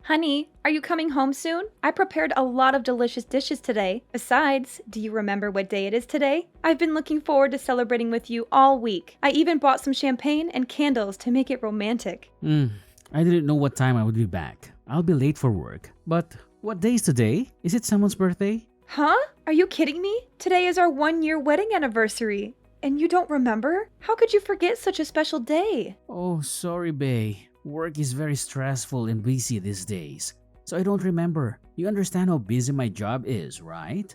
Honey, are you coming home soon? I prepared a lot of delicious dishes today. Besides, do you remember what day it is today? I've been looking forward to celebrating with you all week. I even bought some champagne and candles to make it romantic. I didn't know what time I would be back. I'll be late for work. But what day is today? Is it someone's birthday? Huh? Are you kidding me? Today is our 1-year wedding anniversary. And you don't remember? How could you forget such a special day? Oh, sorry, bae. Work is very stressful and busy these days, so I don't remember. You understand how busy my job is, right?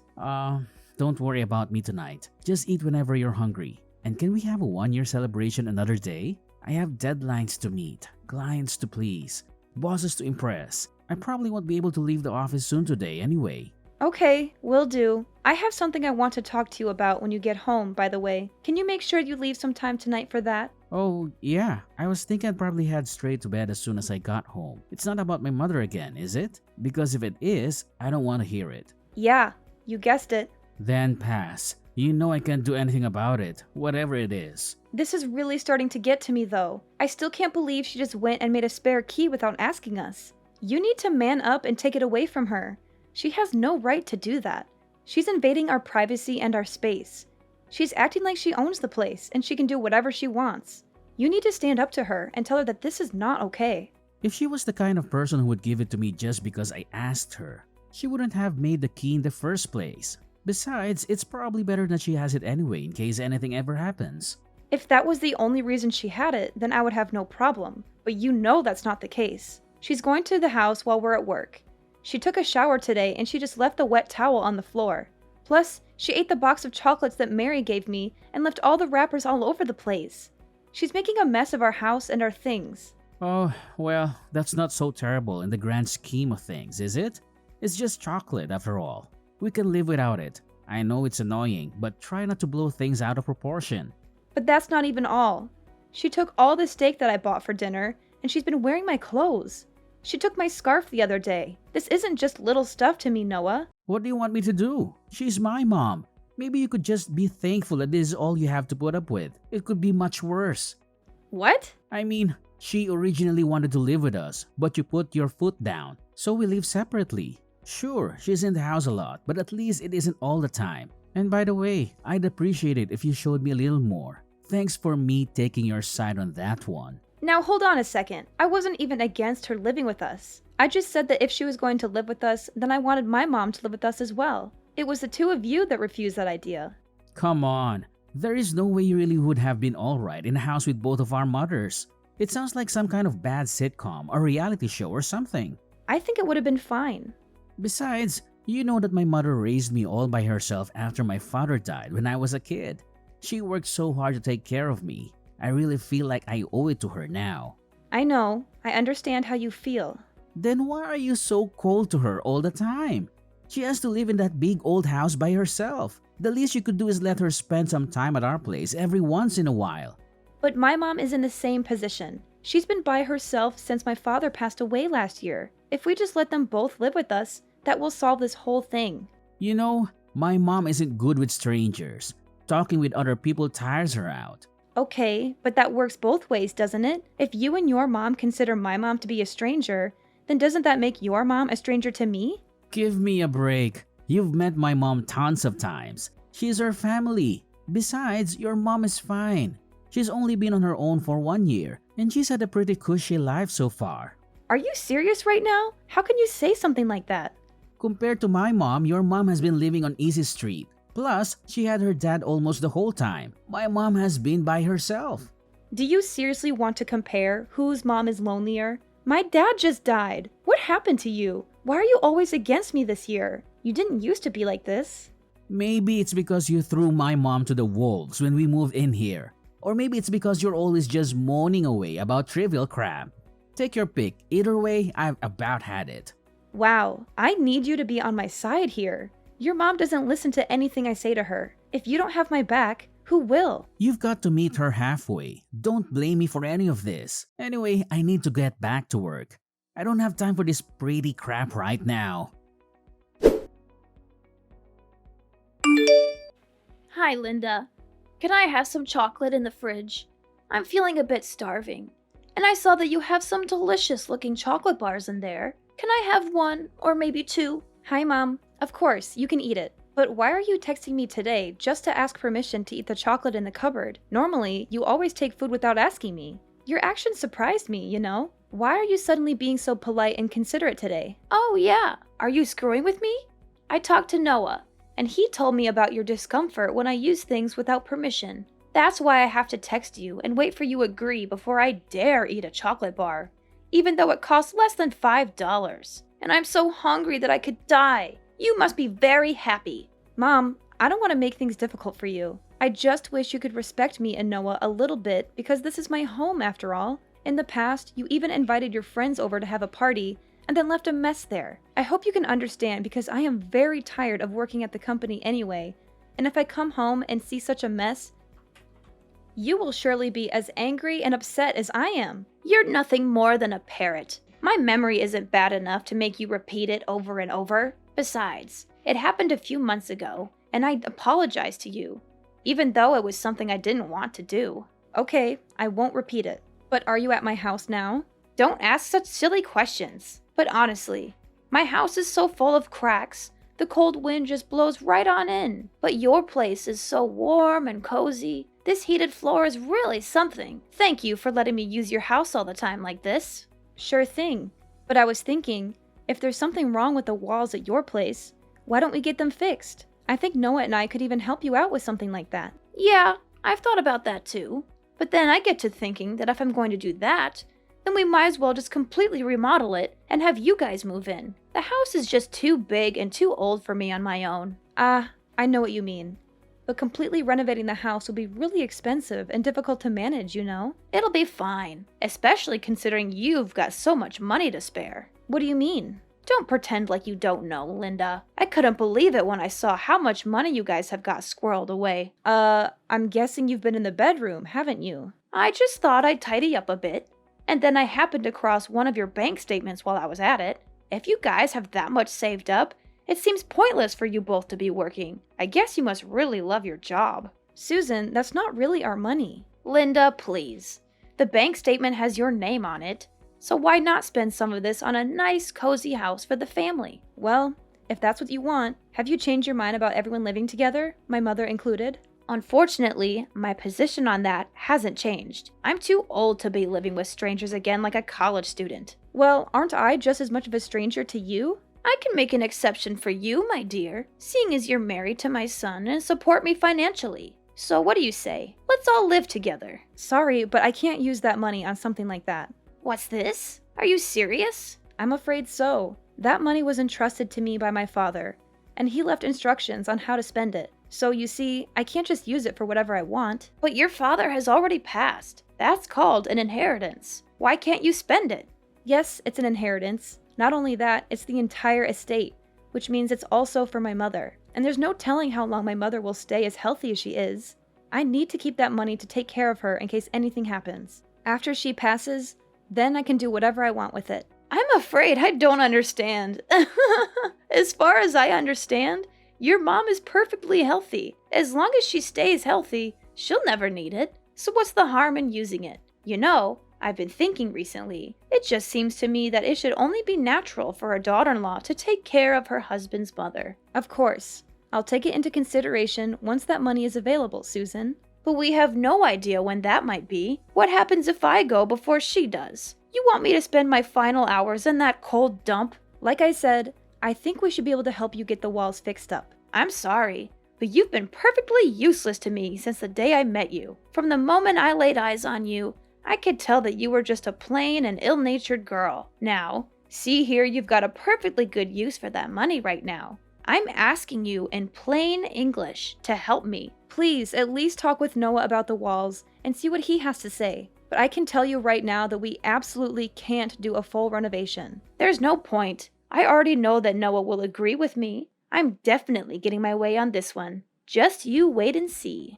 Don't worry about me tonight. Just eat whenever you're hungry. And can we have a 1-year celebration another day? I have deadlines to meet, clients to please, bosses to impress. I probably won't be able to leave the office soon today anyway. Okay, will do. I have something I want to talk to you about when you get home, by the way. Can you make sure you leave some time tonight for that? Oh, yeah. I was thinking I'd probably head straight to bed as soon as I got home. It's not about my mother again, is it? Because if it is, I don't want to hear it. Yeah, you guessed it. Then pass. You know I can't do anything about it, whatever it is. This is really starting to get to me, though. I still can't believe she just went and made a spare key without asking us. You need to man up and take it away from her. She has no right to do that. She's invading our privacy and our space. She's acting like she owns the place and she can do whatever she wants. You need to stand up to her and tell her that this is not okay. If she was the kind of person who would give it to me just because I asked her, she wouldn't have made the key in the first place. Besides, it's probably better that she has it anyway in case anything ever happens. If that was the only reason she had it, then I would have no problem. But you know that's not the case. She's going to the house while we're at work. She took a shower today and she just left the wet towel on the floor. Plus, she ate the box of chocolates that Mary gave me and left all the wrappers all over the place. She's making a mess of our house and our things. Oh, well, that's not so terrible in the grand scheme of things, is it? It's just chocolate after all. We can live without it. I know it's annoying, but try not to blow things out of proportion. But that's not even all. She took all the steak that I bought for dinner and she's been wearing my clothes. She took my scarf the other day. This isn't just little stuff to me, Noah. What do you want me to do? She's my mom. Maybe you could just be thankful that this is all you have to put up with. It could be much worse. What? I mean, she originally wanted to live with us, but you put your foot down, so we live separately. Sure, she's in the house a lot, but at least it isn't all the time. And by the way, I'd appreciate it if you showed me a little more. Thanks for me taking your side on that one. Now hold on a second. I wasn't even against her living with us. I just said that if she was going to live with us, then I wanted my mom to live with us as well. It was the two of you that refused that idea. Come on. There is no way you really would have been alright in a house with both of our mothers. It sounds like some kind of bad sitcom or reality show or something. I think it would have been fine. Besides, you know that my mother raised me all by herself after my father died when I was a kid. She worked so hard to take care of me. I really feel like I owe it to her now. I know. I understand how you feel. Then why are you so cold to her all the time? She has to live in that big old house by herself. The least you could do is let her spend some time at our place every once in a while. But my mom is in the same position. She's been by herself since my father passed away last year. If we just let them both live with us, that will solve this whole thing. You know, my mom isn't good with strangers. Talking with other people tires her out. Okay, but that works both ways, doesn't it? If you and your mom consider my mom to be a stranger, then doesn't that make your mom a stranger to me? Give me a break. You've met my mom tons of times. She's our family. Besides, your mom is fine. She's only been on her own for 1 year, and she's had a pretty cushy life so far. Are you serious right now? How can you say something like that? Compared to my mom, your mom has been living on Easy Street. Plus, she had her dad almost the whole time. My mom has been by herself. Do you seriously want to compare whose mom is lonelier? My dad just died. What happened to you? Why are you always against me this year? You didn't used to be like this. Maybe it's because you threw my mom to the wolves when we moved in here. Or maybe it's because you're always just moaning away about trivial crap. Take your pick. Either way, I've about had it. Wow, I need you to be on my side here. Your mom doesn't listen to anything I say to her. If you don't have my back, who will? You've got to meet her halfway. Don't blame me for any of this. Anyway, I need to get back to work. I don't have time for this pretty crap right now. Hi, Linda. Can I have some chocolate in the fridge? I'm feeling a bit starving. And I saw that you have some delicious looking chocolate bars in there. Can I have one or maybe two? Hi, Mom. Of course, you can eat it. But why are you texting me today just to ask permission to eat the chocolate in the cupboard? Normally, you always take food without asking me. Your actions surprised me, you know? Why are you suddenly being so polite and considerate today? Oh yeah, are you screwing with me? I talked to Noah, and he told me about your discomfort when I use things without permission. That's why I have to text you and wait for you to agree before I dare eat a chocolate bar, even though it costs less than $5. And I'm so hungry that I could die. You must be very happy. Mom, I don't want to make things difficult for you. I just wish you could respect me and Noah a little bit because this is my home after all. In the past, you even invited your friends over to have a party and then left a mess there. I hope you can understand because I am very tired of working at the company anyway, and if I come home and see such a mess, you will surely be as angry and upset as I am. You're nothing more than a parrot. My memory isn't bad enough to make you repeat it over and over. Besides, it happened a few months ago, and I apologized to you, even though it was something I didn't want to do. Okay, I won't repeat it. But are you at my house now? Don't ask such silly questions. But honestly, my house is so full of cracks, the cold wind just blows right on in. But your place is so warm and cozy. This heated floor is really something. Thank you for letting me use your house all the time like this. Sure thing. But I was thinking, if there's something wrong with the walls at your place, why don't we get them fixed? I think Noah and I could even help you out with something like that. Yeah, I've thought about that too. But then I get to thinking that if I'm going to do that, then we might as well just completely remodel it and have you guys move in. The house is just too big and too old for me on my own. I know what you mean. But completely renovating the house will be really expensive and difficult to manage, you know? It'll be fine, especially considering you've got so much money to spare. What do you mean? Don't pretend like you don't know, Linda. I couldn't believe it when I saw how much money you guys have got squirreled away. I'm guessing you've been in the bedroom, haven't you? I just thought I'd tidy up a bit. And then I happened across one of your bank statements while I was at it. If you guys have that much saved up, it seems pointless for you both to be working. I guess you must really love your job. Susan, that's not really our money. Linda, please. The bank statement has your name on it. So why not spend some of this on a nice, cozy house for the family? Well, if that's what you want, have you changed your mind about everyone living together, my mother included? Unfortunately, my position on that hasn't changed. I'm too old to be living with strangers again like a college student. Well, aren't I just as much of a stranger to you? I can make an exception for you, my dear, seeing as you're married to my son and support me financially. So what do you say? Let's all live together. Sorry, but I can't use that money on something like that. What's this? Are you serious? I'm afraid so. That money was entrusted to me by my father, and he left instructions on how to spend it. So you see, I can't just use it for whatever I want. But your father has already passed. That's called an inheritance. Why can't you spend it? Yes, it's an inheritance. Not only that, it's the entire estate, which means it's also for my mother. And there's no telling how long my mother will stay as healthy as she is. I need to keep that money to take care of her in case anything happens. After she passes, then I can do whatever I want with it. I'm afraid I don't understand. As far as I understand, your mom is perfectly healthy. As long as she stays healthy, she'll never need it. So what's the harm in using it? You know, I've been thinking recently. It just seems to me that it should only be natural for a daughter-in-law to take care of her husband's mother. Of course. I'll take it into consideration once that money is available, Susan. But we have no idea when that might be. What happens if I go before she does? You want me to spend my final hours in that cold dump? Like I said, I think we should be able to help you get the walls fixed up. I'm sorry, but you've been perfectly useless to me since the day I met you. From the moment I laid eyes on you, I could tell that you were just a plain and ill-natured girl. Now, see here, you've got a perfectly good use for that money right now. I'm asking you in plain English to help me. Please, at least talk with Noah about the walls and see what he has to say. But I can tell you right now that we absolutely can't do a full renovation. There's no point. I already know that Noah will agree with me. I'm definitely getting my way on this one. Just you wait and see.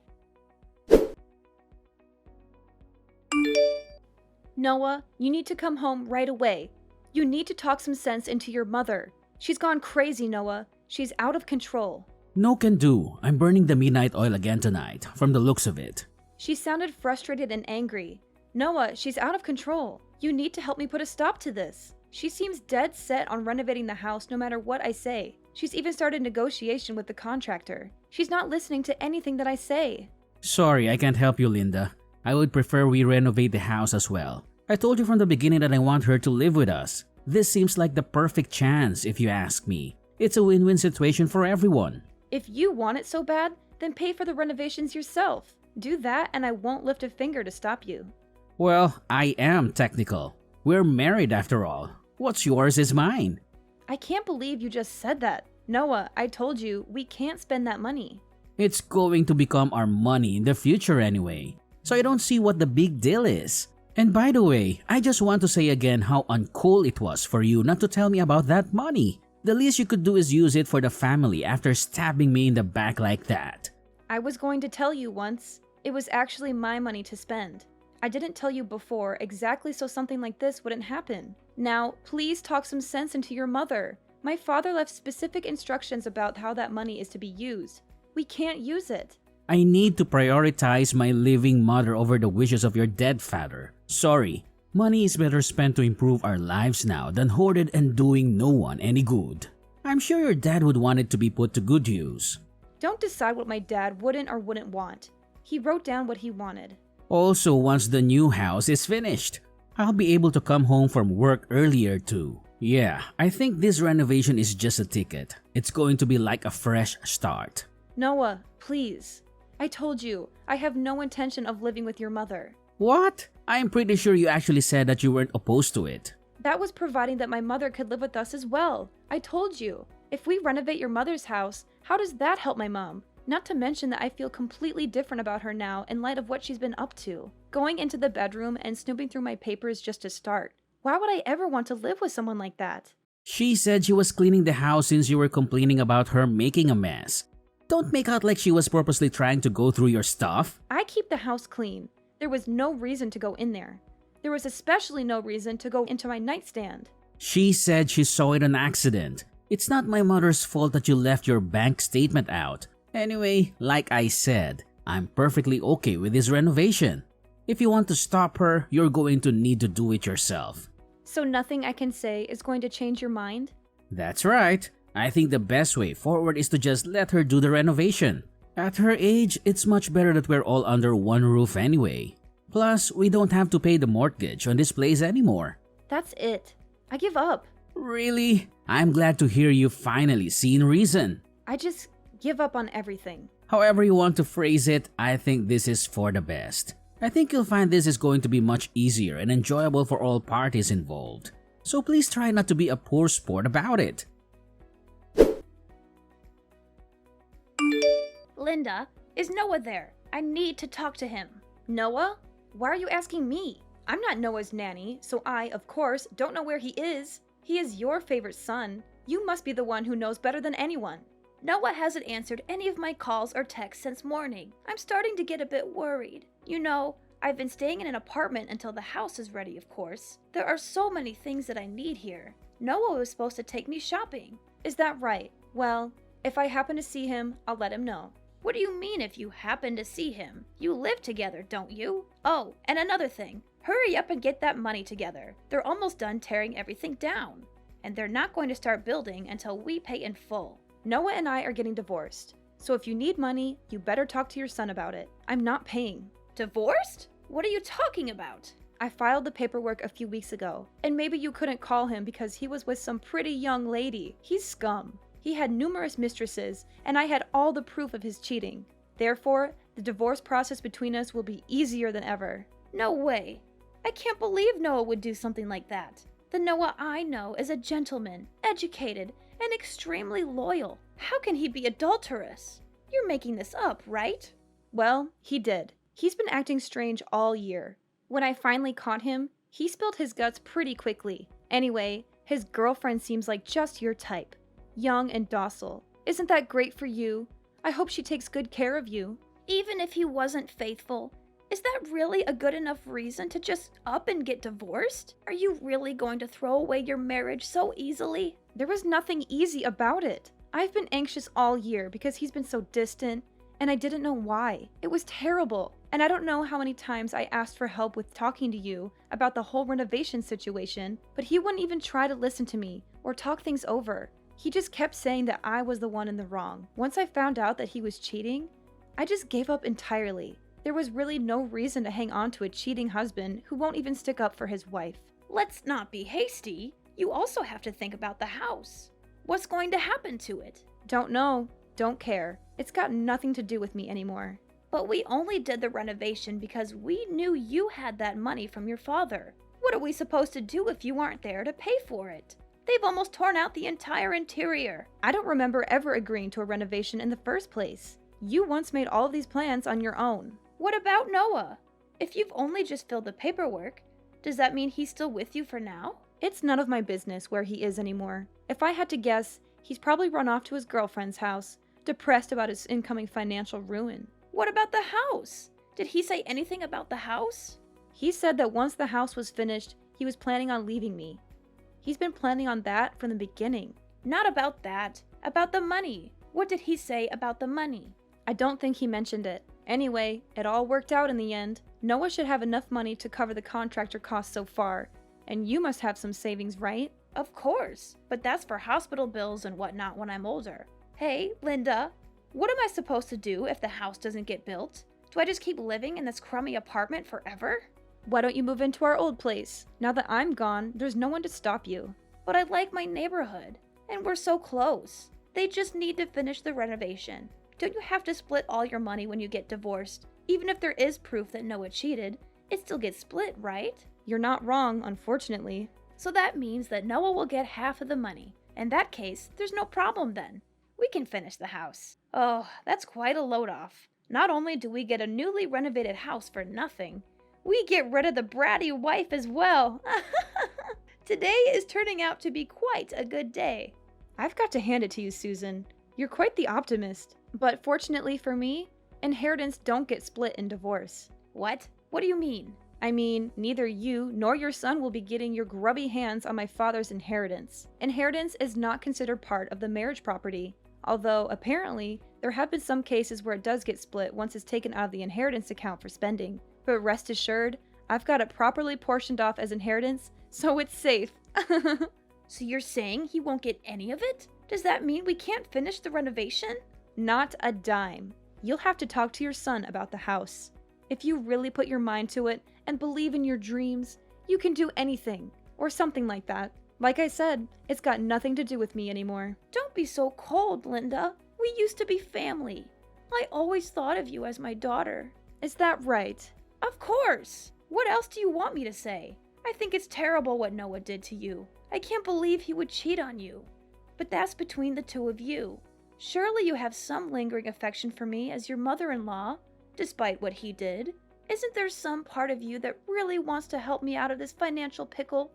Noah, you need to come home right away. You need to talk some sense into your mother. She's gone crazy, Noah. She's out of control. No can do. I'm burning the midnight oil again tonight, from the looks of it. She sounded frustrated and angry. Noah, she's out of control. You need to help me put a stop to this. She seems dead set on renovating the house no matter what I say. She's even started negotiation with the contractor. She's not listening to anything that I say. Sorry, I can't help you, Linda. I would prefer we renovate the house as well. I told you from the beginning that I want her to live with us. This seems like the perfect chance if you ask me. It's a win-win situation for everyone. If you want it so bad, then pay for the renovations yourself. Do that and I won't lift a finger to stop you. Well, I am technical. We're married after all. What's yours is mine. I can't believe you just said that. Noah, I told you, we can't spend that money. It's going to become our money in the future anyway. So I don't see what the big deal is. And by the way, I just want to say again how uncool it was for you not to tell me about that money. The least you could do is use it for the family after stabbing me in the back like that. I was going to tell you once. It was actually my money to spend. I didn't tell you before exactly so something like this wouldn't happen. Now, please talk some sense into your mother. My father left specific instructions about how that money is to be used. We can't use it. I need to prioritize my living mother over the wishes of your dead father. Sorry, money is better spent to improve our lives now than hoarded and doing no one any good. I'm sure your dad would want it to be put to good use. Don't decide what my dad wouldn't or wouldn't want. He wrote down what he wanted. Also, once the new house is finished, I'll be able to come home from work earlier too. Yeah, I think this renovation is just a ticket. It's going to be like a fresh start. Noah, please. I told you, I have no intention of living with your mother. What? I'm pretty sure you actually said that you weren't opposed to it. That was providing that my mother could live with us as well. I told you. If we renovate your mother's house, how does that help my mom? Not to mention that I feel completely different about her now in light of what she's been up to. Going into the bedroom and snooping through my papers just to start. Why would I ever want to live with someone like that? She said she was cleaning the house since you were complaining about her making a mess. Don't make out like she was purposely trying to go through your stuff. I keep the house clean. There was no reason to go in there. There was especially no reason to go into my nightstand. She said she saw it on accident. It's not my mother's fault that you left your bank statement out. Anyway, like I said, I'm perfectly okay with this renovation. If you want to stop her, you're going to need to do it yourself. So nothing I can say is going to change your mind? That's right. I think the best way forward is to just let her do the renovation. At her age, it's much better that we're all under one roof anyway. Plus, we don't have to pay the mortgage on this place anymore. That's it. I give up. Really? I'm glad to hear you finally seen reason. I just give up on everything. However you want to phrase it, I think this is for the best. I think you'll find this is going to be much easier and enjoyable for all parties involved. So please try not to be a poor sport about it. Linda, is Noah there? I need to talk to him. Noah? Why are you asking me? I'm not Noah's nanny, so I, of course, don't know where he is. He is your favorite son. You must be the one who knows better than anyone. Noah hasn't answered any of my calls or texts since morning. I'm starting to get a bit worried. You know, I've been staying in an apartment until the house is ready, of course. There are so many things that I need here. Noah was supposed to take me shopping. Is that right? Well, if I happen to see him, I'll let him know. What do you mean if you happen to see him? You live together, don't you? Oh, and another thing. Hurry up and get that money together. They're almost done tearing everything down. And they're not going to start building until we pay in full. Noah and I are getting divorced. So if you need money, you better talk to your son about it. I'm not paying. Divorced? What are you talking about? I filed the paperwork a few weeks ago. And maybe you couldn't call him because he was with some pretty young lady. He's scum. He had numerous mistresses, and I had all the proof of his cheating. Therefore, the divorce process between us will be easier than ever. No way. I can't believe Noah would do something like that. The Noah I know is a gentleman, educated, and extremely loyal. How can he be adulterous? You're making this up, right? Well, he did. He's been acting strange all year. When I finally caught him, he spilled his guts pretty quickly. Anyway, his girlfriend seems like just your type. Young and docile. Isn't that great for you? I hope she takes good care of you. Even if he wasn't faithful, is that really a good enough reason to just up and get divorced? Are you really going to throw away your marriage so easily? There was nothing easy about it. I've been anxious all year because he's been so distant, and I didn't know why. It was terrible. And I don't know how many times I asked for help with talking to you about the whole renovation situation, but he wouldn't even try to listen to me or talk things over. He just kept saying that I was the one in the wrong. Once I found out that he was cheating, I just gave up entirely. There was really no reason to hang on to a cheating husband who won't even stick up for his wife. Let's not be hasty. You also have to think about the house. What's going to happen to it? Don't know. Don't care. It's got nothing to do with me anymore. But we only did the renovation because we knew you had that money from your father. What are we supposed to do if you aren't there to pay for it? They've almost torn out the entire interior. I don't remember ever agreeing to a renovation in the first place. You once made all of these plans on your own. What about Noah? If you've only just filled the paperwork, does that mean he's still with you for now? It's none of my business where he is anymore. If I had to guess, he's probably run off to his girlfriend's house, depressed about his incoming financial ruin. What about the house? Did he say anything about the house? He said that once the house was finished, he was planning on leaving me. He's been planning on that from the beginning. Not about that. About the money. What did he say about the money? I don't think he mentioned it. Anyway, it all worked out in the end. Noah should have enough money to cover the contractor costs so far. And you must have some savings, right? Of course. But that's for hospital bills and whatnot when I'm older. Hey, Linda. What am I supposed to do if the house doesn't get built? Do I just keep living in this crummy apartment forever? Why don't you move into our old place? Now that I'm gone, there's no one to stop you. But I like my neighborhood, and we're so close. They just need to finish the renovation. Don't you have to split all your money when you get divorced? Even if there is proof that Noah cheated, it still gets split, right? You're not wrong, unfortunately. So that means that Noah will get half of the money. In that case, there's no problem then. We can finish the house. Oh, that's quite a load off. Not only do we get a newly renovated house for nothing, we get rid of the bratty wife as well. Today is turning out to be quite a good day. I've got to hand it to you, Susan. You're quite the optimist. But fortunately for me, inheritance don't get split in divorce. What? What do you mean? I mean, neither you nor your son will be getting your grubby hands on my father's inheritance. Inheritance is not considered part of the marriage property. Although, apparently, there have been some cases where it does get split once it's taken out of the inheritance account for spending. But rest assured, I've got it properly portioned off as inheritance, so it's safe. So you're saying he won't get any of it? Does that mean we can't finish the renovation? Not a dime. You'll have to talk to your son about the house. If you really put your mind to it and believe in your dreams, you can do anything, or something like that. Like I said, it's got nothing to do with me anymore. Don't be so cold, Linda. We used to be family. I always thought of you as my daughter. Is that right? Of course. What else do you want me to say? I think it's terrible what Noah did to you. I can't believe he would cheat on you. But that's between the two of you. Surely you have some lingering affection for me as your mother-in-law, despite what he did. Isn't there some part of you that really wants to help me out of this financial pickle?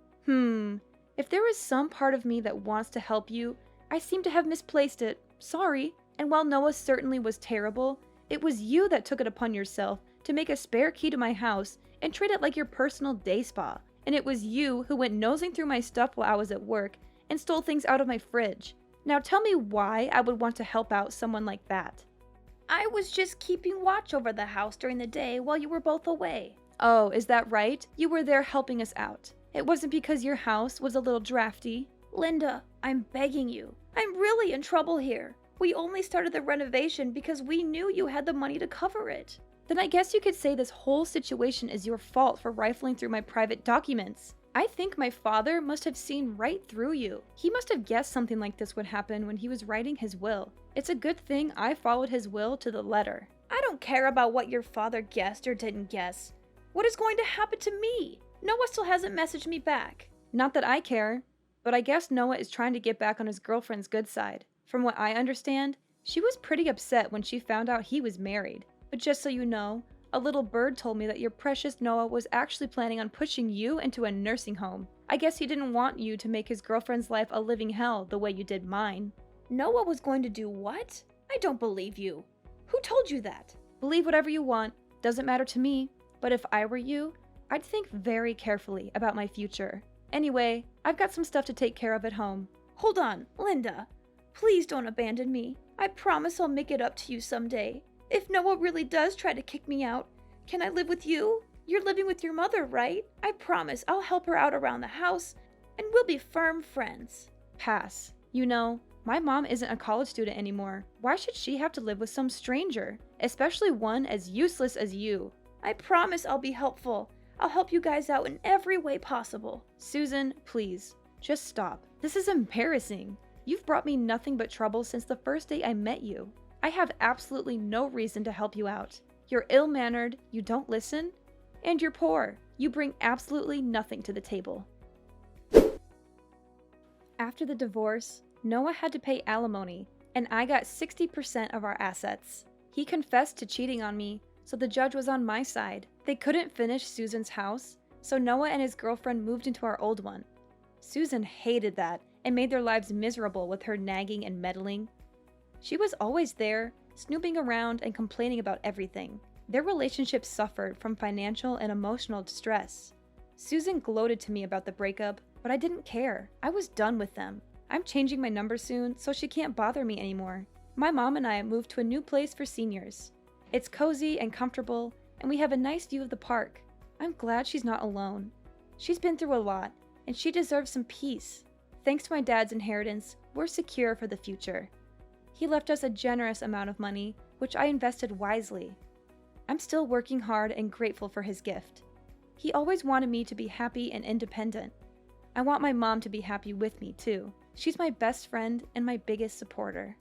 If there is some part of me that wants to help you, I seem to have misplaced it. Sorry. And while Noah certainly was terrible, it was you that took it upon yourself to make a spare key to my house and treat it like your personal day spa. And it was you who went nosing through my stuff while I was at work and stole things out of my fridge. Now tell me why I would want to help out someone like that. I was just keeping watch over the house during the day while you were both away. Oh, is that right? You were there helping us out. It wasn't because your house was a little drafty. Linda, I'm begging you. I'm really in trouble here. We only started the renovation because we knew you had the money to cover it. Then I guess you could say this whole situation is your fault for rifling through my private documents. I think my father must have seen right through you. He must have guessed something like this would happen when he was writing his will. It's a good thing I followed his will to the letter. I don't care about what your father guessed or didn't guess. What is going to happen to me? Noah still hasn't messaged me back. Not that I care, but I guess Noah is trying to get back on his girlfriend's good side. From what I understand, she was pretty upset when she found out he was married. But just so you know, a little bird told me that your precious Noah was actually planning on pushing you into a nursing home. I guess he didn't want you to make his girlfriend's life a living hell the way you did mine. Noah was going to do what? I don't believe you. Who told you that? Believe whatever you want. Doesn't matter to me. But if I were you, I'd think very carefully about my future. Anyway, I've got some stuff to take care of at home. Hold on, Linda. Please don't abandon me. I promise I'll make it up to you someday. If Noah really does try to kick me out, Can I live with you? You're living with your mother, right? I promise I'll help her out around the house, and we'll be firm friends. Pass. You know, my mom isn't a college student anymore. Why should she have to live with some stranger? Especially one as useless as you. I promise I'll be helpful. I'll help you guys out in every way possible. Susan, please, just stop. This is embarrassing. You've brought me nothing but trouble since the first day I met you. I have absolutely no reason to help you out. You're ill-mannered, you don't listen, and you're poor. You bring absolutely nothing to the table. After the divorce, Noah had to pay alimony, and I got 60% of our assets. He confessed to cheating on me, so the judge was on my side. They couldn't finish Susan's house, so Noah and his girlfriend moved into our old one. Susan hated that and made their lives miserable with her nagging and meddling. She was always there, snooping around and complaining about everything. Their relationship suffered from financial and emotional distress. Susan gloated to me about the breakup, but I didn't care. I was done with them. I'm changing my number soon, so she can't bother me anymore. My mom and I moved to a new place for seniors. It's cozy and comfortable, and we have a nice view of the park. I'm glad she's not alone. She's been through a lot, and she deserves some peace. Thanks to my dad's inheritance, we're secure for the future. He left us a generous amount of money, which I invested wisely. I'm still working hard and grateful for his gift. He always wanted me to be happy and independent. I want my mom to be happy with me, too. She's my best friend and my biggest supporter.